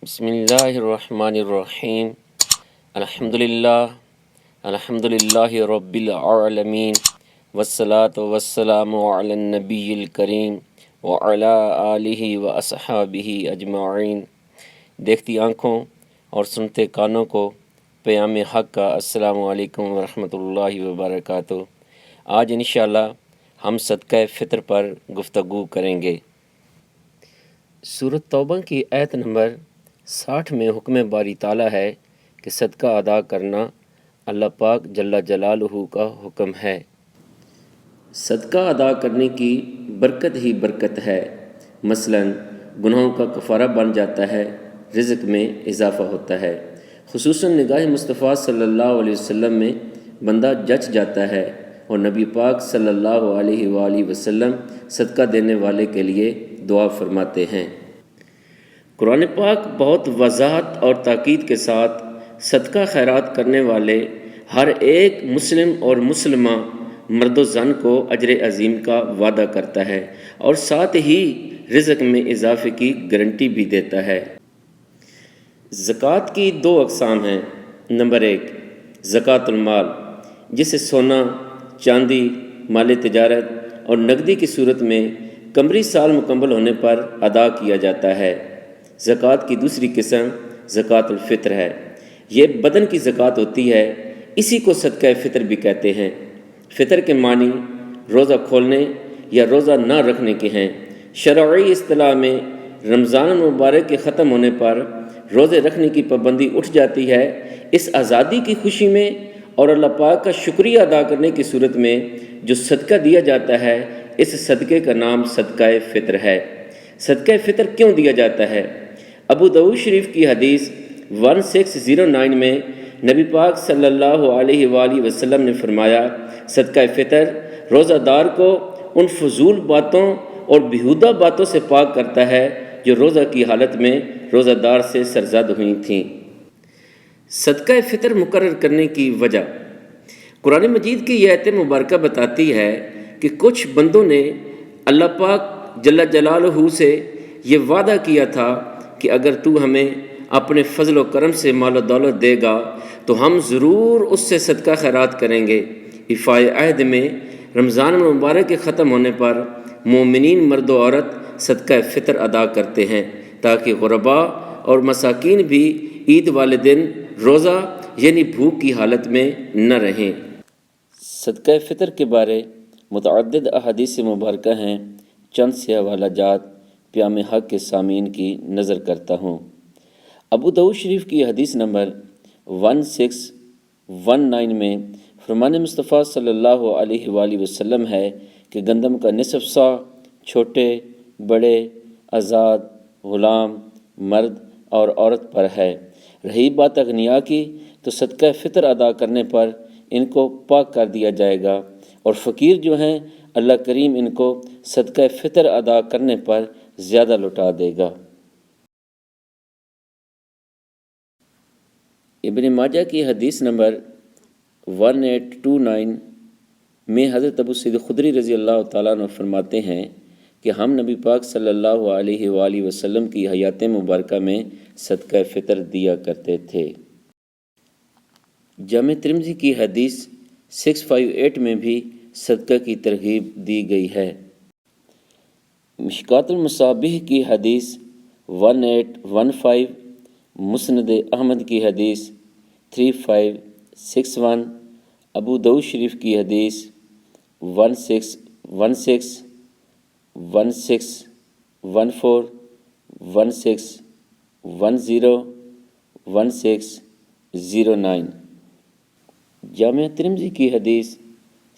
بسم اللہ الرحمن الرحیم الحمد للہ رب العالمین والصلاة والسلام علی النبی الکریم وعلی آلہ واصحابہ اجمعین۔ دیکھتی آنکھوں اور سنتے کانوں کو پیام حق کا السلام علیکم ورحمۃ اللہ وبرکاتہ۔ آج انشاءاللہ ہم صدقہ فطر پر گفتگو کریں گے۔ سورۃ توبہ کی آیت نمبر 60 میں حکم باری تعالیٰ ہے کہ صدقہ ادا کرنا اللہ پاک جل جلالہ کا حکم ہے۔ صدقہ ادا کرنے کی برکت ہی برکت ہے، مثلا گناہوں کا کفارہ بن جاتا ہے، رزق میں اضافہ ہوتا ہے، خصوصاً نگاہ مصطفیٰ صلی اللہ علیہ وسلم میں بندہ جچ جاتا ہے، اور نبی پاک صلی اللہ علیہ وآلہ وسلم صدقہ دینے والے کے لیے دعا فرماتے ہیں۔ قرآن پاک بہت وضاحت اور تاکید کے ساتھ صدقہ خیرات کرنے والے ہر ایک مسلم اور مسلمہ مرد و زن کو اجر عظیم کا وعدہ کرتا ہے، اور ساتھ ہی رزق میں اضافے کی گارنٹی بھی دیتا ہے۔ زکوٰۃ کی دو اقسام ہیں۔ نمبر 1 زکوٰۃ المال، جسے سونا، چاندی، مال تجارت اور نقدی کی صورت میں قمری سال مکمل ہونے پر ادا کیا جاتا ہے۔ زکوٰۃ کی دوسری قسم زکوٰۃ الفطر ہے۔ یہ بدن کی زکوٰۃ ہوتی ہے، اسی کو صدقہ فطر بھی کہتے ہیں۔ فطر کے معنی روزہ کھولنے یا روزہ نہ رکھنے کے ہیں۔ شرعی اصطلاح میں رمضان المبارک کے ختم ہونے پر روزے رکھنے کی پابندی اٹھ جاتی ہے۔ اس آزادی کی خوشی میں اور اللہ پاک کا شکریہ ادا کرنے کی صورت میں جو صدقہ دیا جاتا ہے، اس صدقے کا نام صدقہ فطر ہے۔ صدقہ فطر کیوں دیا جاتا ہے؟ ابو داؤد شریف کی حدیث 1609 میں نبی پاک صلی اللہ علیہ وآلہ وسلم نے فرمایا، صدقہ فطر روزہ دار کو ان فضول باتوں اور بیہودہ باتوں سے پاک کرتا ہے جو روزہ کی حالت میں روزہ دار سے سرزد ہوئی تھیں۔ صدقہ فطر مقرر کرنے کی وجہ، قرآن مجید کی یہ آیت مبارکہ بتاتی ہے کہ کچھ بندوں نے اللہ پاک جل جلالہ سے یہ وعدہ کیا تھا کہ اگر تو ہمیں اپنے فضل و کرم سے مال و دولت دے گا تو ہم ضرور اس سے صدقہ خیرات کریں گے۔ ایفائے عہد میں رمضان المبارک کے ختم ہونے پر مومنین مرد و عورت صدقہ فطر ادا کرتے ہیں تاکہ غرباء اور مساکین بھی عید والے دن روزہ یعنی بھوک کی حالت میں نہ رہیں۔ صدقہ فطر کے بارے متعدد احادیث مبارکہ ہیں، چند سے حوالہ جات پیام حق کے سامعین کی نظر کرتا ہوں۔ ابو داؤد شریف کی حدیث نمبر 1619 میں فرمان مصطفیٰ صلی اللہ علیہ وآلہ وسلم ہے کہ گندم کا نصف سا چھوٹے بڑے آزاد غلام مرد اور عورت پر ہے۔ رہی بات اغنیاء کی تو صدقہ فطر ادا کرنے پر ان کو پاک کر دیا جائے گا، اور فقیر جو ہیں اللہ کریم ان کو صدقہ فطر ادا کرنے پر زیادہ لوٹا دے گا۔ ابن ماجہ کی حدیث نمبر 1829 میں حضرت ابو سعید خدری رضی اللہ تعالیٰ عنہ فرماتے ہیں کہ ہم نبی پاک صلی اللہ علیہ وآلہ وسلم کی حیات مبارکہ میں صدقہ فطر دیا کرتے تھے۔ جامع ترمذی کی حدیث 658 میں بھی صدقہ کی ترغیب دی گئی ہے۔ مشکوٰۃ المصابیح کی حدیث 1815، مسند احمد کی حدیث 3561، ابو داؤد شریف کی حدیث 1616، 1614، 1610، 1609۔ جامع ترمذی کی حدیث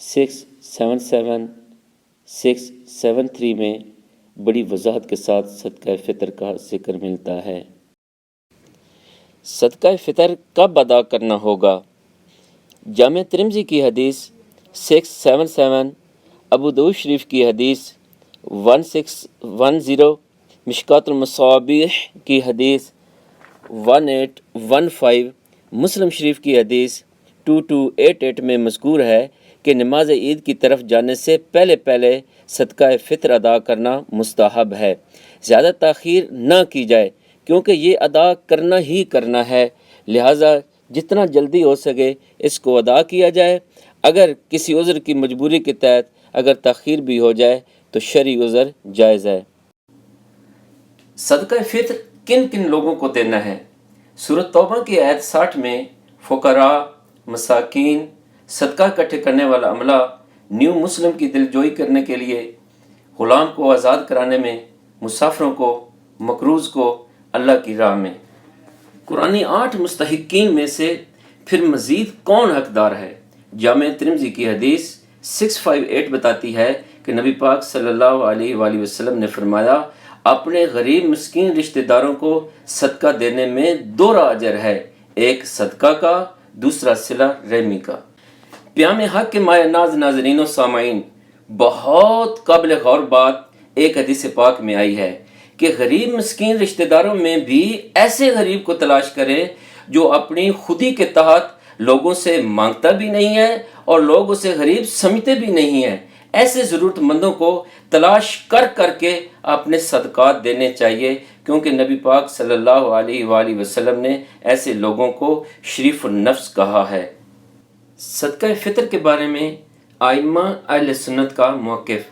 677، 673 میں بڑی وضاحت کے ساتھ صدقہ فطر کا ذکر ملتا ہے۔ صدقہ فطر کب ادا کرنا ہوگا؟ جامع ترمذی کی حدیث 677، ابو داؤد شریف کی حدیث 1610، مشکوٰۃ المصابیح کی حدیث 1815، مسلم شریف کی حدیث 2288 میں مذکور ہے کہ نماز عید کی طرف جانے سے پہلے صدقہ فطر ادا کرنا مستحب ہے۔ زیادہ تاخیر نہ کی جائے کیونکہ یہ ادا کرنا ہی کرنا ہے، لہٰذا جتنا جلدی ہو سکے اس کو ادا کیا جائے۔ اگر کسی عذر کی مجبوری کے تحت اگر تاخیر بھی ہو جائے تو شرعی عذر جائز ہے۔ صدقہ فطر کن کن لوگوں کو دینا ہے؟ سورۃ توبہ کی آیت 60 میں فقراء، مساکین، صدقہ اکٹھے کرنے والا عملہ، نیو مسلم کی دلجوئی کرنے کے لیے، غلام کو آزاد کرانے میں، مسافروں کو، مقروض کو اللہ کی راہ میں۔ قرآن 8 مستحقین میں سے پھر مزید کون حقدار ہے؟ جامع ترمذی کی حدیث 658 بتاتی ہے کہ نبی پاک صلی اللہ علیہ وآلہ وسلم نے فرمایا، اپنے غریب مسکین رشتہ داروں کو صدقہ دینے میں 2 اجر ہے، ایک صدقہ کا، دوسرا صلہ رحمی کا۔ پیام حق کے مایہ ناز ناظرین و سامعین، بہت قابل غور بات ایک حدیث پاک میں آئی ہے کہ غریب مسکین رشتہ داروں میں بھی ایسے غریب کو تلاش کرے جو اپنی خودی کے تحت لوگوں سے مانگتا بھی نہیں ہے اور لوگ اسے غریب سمجھتے بھی نہیں ہیں۔ ایسے ضرورت مندوں کو تلاش کر کر کے اپنے صدقات دینے چاہیے، کیونکہ نبی پاک صلی اللہ علیہ وآلہ وسلم نے ایسے لوگوں کو شریف النفس کہا ہے۔ صدقہ فطر کے بارے میں ائمہ اہل سنت کا موقف۔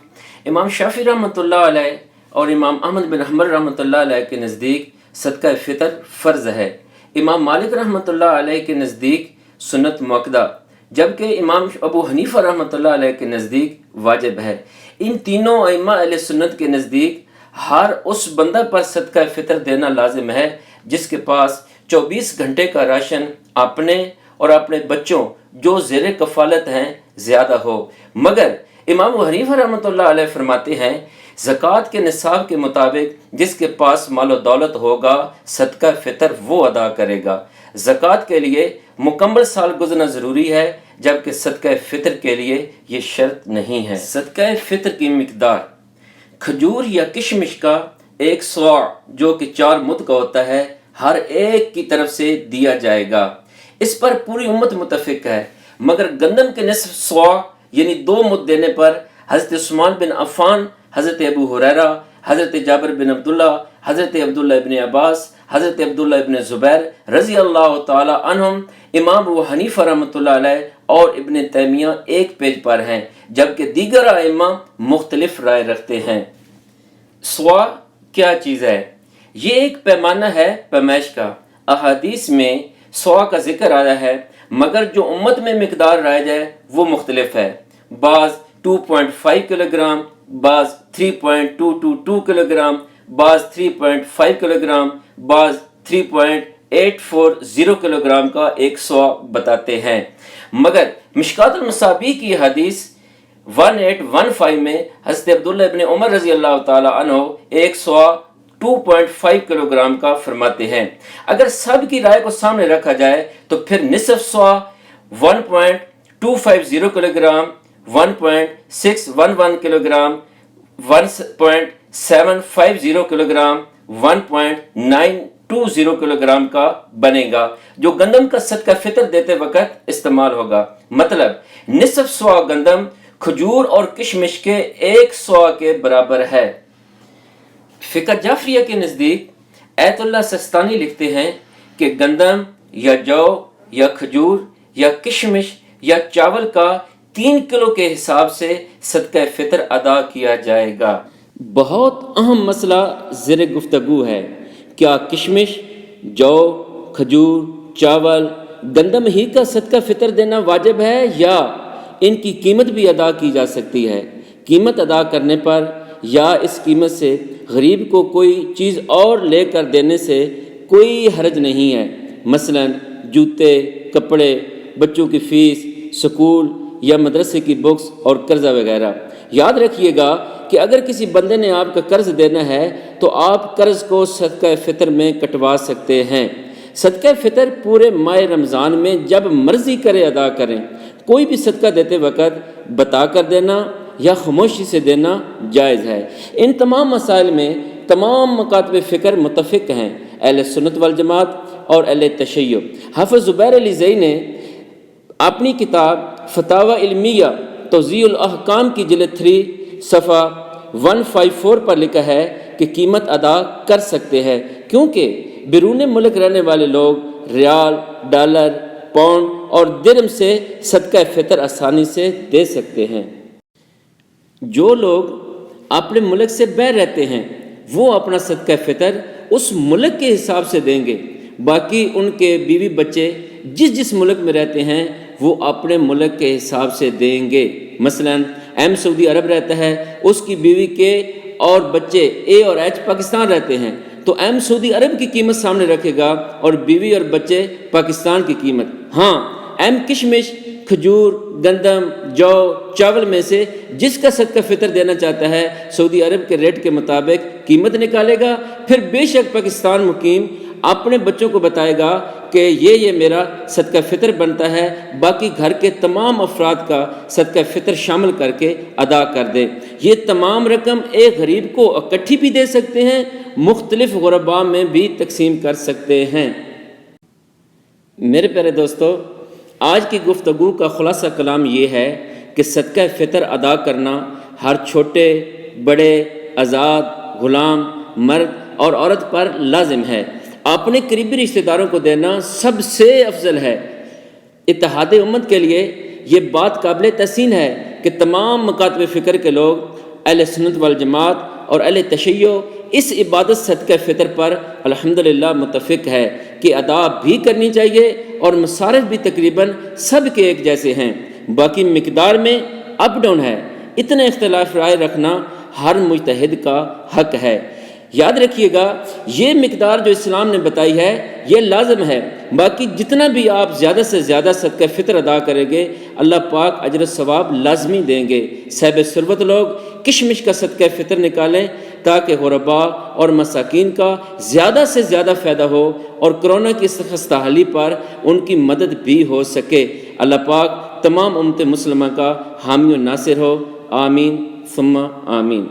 امام شافعی رحمۃ اللہ علیہ اور امام احمد بن حنبل رحمۃ اللہ علیہ کے نزدیک صدقہ فطر فرض ہے، امام مالک رحمۃ اللہ علیہ کے نزدیک سنت مؤکدہ، جبکہ امام ابو حنیفہ رحمۃ اللہ علیہ کے نزدیک واجب ہے۔ ان تینوں ائمہ اہل سنت کے نزدیک ہر اس بندہ پر صدقہ فطر دینا لازم ہے جس کے پاس 24 گھنٹے کا راشن اپنے اور اپنے بچوں جو زیر کفالت ہیں زیادہ ہو، مگر امام ابو حنیفہ رحمۃ اللہ علیہ فرماتے ہیں زکوٰۃ کے نصاب کے مطابق جس کے پاس مال و دولت ہوگا صدقہ فطر وہ ادا کرے گا۔ زکوٰۃ کے لیے مکمل سال گزرنا ضروری ہے، جبکہ صدقہ فطر کے لیے یہ شرط نہیں ہے۔ صدقہ فطر کی مقدار کھجور یا کشمش کا 1 صاع جو کہ 4 مد کا ہوتا ہے ہر ایک کی طرف سے دیا جائے گا۔ اس پر پوری امت متفق ہے، مگر گندم کے نصف صاع یعنی 2 مد دینے پر حضرت عثمان بن عفان، حضرت ابو ہریرہ، حضرت جابر بن عبداللہ، حضرت عبداللہ ابن عباس، حضرت عبداللہ ابن زبیر رضی اللہ تعالی عنہم، امام ابو حنیفہ رحمۃ اللہ علیہ اور ابن تیمیہ ایک پیج پر ہیں، جبکہ دیگر ائمہ مختلف رائے رکھتے ہیں۔ صاع کیا چیز ہے؟ یہ ایک پیمانہ ہے پیمائش کا۔ احادیث میں صاع کا ذکر آیا ہے، مگر جو امت میں مقدار رائج ہے وہ مختلف ہے، بعض 2.5 کلو گرام، بعض 3.222 کلو گرام، بعض 3.5 کلو گرام، بعض 3.840 کلو گرام کا 1 صاع بتاتے ہیں۔ مگر مشکوٰۃ المصابیح کی حدیث 1815 میں حضرت عبداللہ ابن عمر رضی اللہ تعالی عنہ 1 صاع 2.5 کلو گرام کا فرماتے ہیں۔ اگر سب کی رائے کو سامنے رکھا جائے تو پھر نصف صاع 1.250 kilo gram, 1.611 kilo gram, 1.750 kilo gram, 1.920 kilo gram کا بنے گا، جو گندم کا صدقہ فطر دیتے وقت استعمال ہوگا۔ مطلب نصف صاع گندم کھجور اور کشمش کے 1 صاع کے برابر ہے۔ فقہ جعفریہ کے نزدیک ایت اللہ سستانی لکھتے ہیں کہ گندم یا جو یا کھجور یا کشمش یا چاول کا 3 کلو کے حساب سے صدقہ فطر ادا کیا جائے گا۔ بہت اہم مسئلہ زیر گفتگو ہے، کیا کشمش، جو، کھجور، چاول، گندم ہی کا صدقہ فطر دینا واجب ہے یا ان کی قیمت بھی ادا کی جا سکتی ہے؟ قیمت ادا کرنے پر یا اس قیمت سے غریب کو کوئی چیز اور لے کر دینے سے کوئی حرج نہیں ہے، مثلا جوتے، کپڑے، بچوں کی فیس، سکول یا مدرسے کی بکس اور قرضہ وغیرہ۔ یاد رکھیے گا کہ اگر کسی بندے نے آپ کا قرض دینا ہے تو آپ قرض کو صدقہ فطر میں کٹوا سکتے ہیں۔ صدقہ فطر پورے ماہ رمضان میں جب مرضی کرے ادا کریں۔ کوئی بھی صدقہ دیتے وقت بتا کر دینا یا خاموشی سے دینا جائز ہے۔ ان تمام مسائل میں تمام مکاتب فکر متفق ہیں، اہل سنت والجماعت اور اہل تشیع۔ حافظ زبیر علی زئی نے اپنی کتاب فتاوی علمیہ توضیح الاحکام کی جلد 3 صفحہ 154 پر لکھا ہے کہ قیمت ادا کر سکتے ہیں، کیونکہ بیرون ملک رہنے والے لوگ ریال، ڈالر، پاؤنڈ اور درہم سے صدقہ فطر آسانی سے دے سکتے ہیں۔ جو لوگ اپنے ملک سے باہر رہتے ہیں وہ اپنا صدقہ فطر اس ملک کے حساب سے دیں گے، باقی ان کے بیوی بچے جس ملک میں رہتے ہیں وہ اپنے ملک کے حساب سے دیں گے۔ مثلا ایم سعودی عرب رہتا ہے، اس کی بیوی کے اور بچے اے اور ایچ پاکستان رہتے ہیں، تو ایم سعودی عرب کی قیمت سامنے رکھے گا اور بیوی اور بچے پاکستان کی قیمت۔ ہاں، ایم کشمش، کھجور، گندم، جو، چاول میں سے جس کا صدقہ فطر دینا چاہتا ہے سعودی عرب کے ریٹ کے مطابق قیمت نکالے گا، پھر بے شک پاکستان مقیم اپنے بچوں کو بتائے گا کہ یہ میرا صدقہ فطر بنتا ہے، باقی گھر کے تمام افراد کا صدقہ فطر شامل کر کے ادا کر دے۔ یہ تمام رقم ایک غریب کو اکٹھی بھی دے سکتے ہیں، مختلف غرباء میں بھی تقسیم کر سکتے ہیں۔ میرے پیارے دوستو، آج کی گفتگو کا خلاصہ کلام یہ ہے کہ صدقہ فطر ادا کرنا ہر چھوٹے، بڑے، آزاد، غلام، مرد اور عورت پر لازم ہے۔ اپنے قریبی رشتہ داروں کو دینا سب سے افضل ہے۔ اتحاد امت کے لیے یہ بات قابل تحسین ہے کہ تمام مکاتب فکر کے لوگ، اہل سنت والجماعت اور اہل تشیع اس عبادت صدقہ فطر پر الحمدللہ متفق ہے کہ ادا بھی کرنی چاہیے، اور مصارف بھی تقریباً سب کے ایک جیسے ہیں، باقی مقدار میں اپ ڈاؤن ہے۔ اتنا اختلاف رائے رکھنا ہر مجتہد کا حق ہے۔ یاد رکھیے گا، یہ مقدار جو اسلام نے بتائی ہے یہ لازم ہے، باقی جتنا بھی آپ زیادہ سے زیادہ صدقہ فطر ادا کریں گے اللہ پاک اجر و ثواب لازمی دیں گے۔ صاحب ثروت لوگ کشمش کا صدقہ فطر نکالیں تاکہ غرباء اور مساکین کا زیادہ سے زیادہ فائدہ ہو اور کرونا کی خستہ حالی پر ان کی مدد بھی ہو سکے۔ اللہ پاک تمام امت مسلمہ کا حامی و ناصر ہو، آمین ثم آمین۔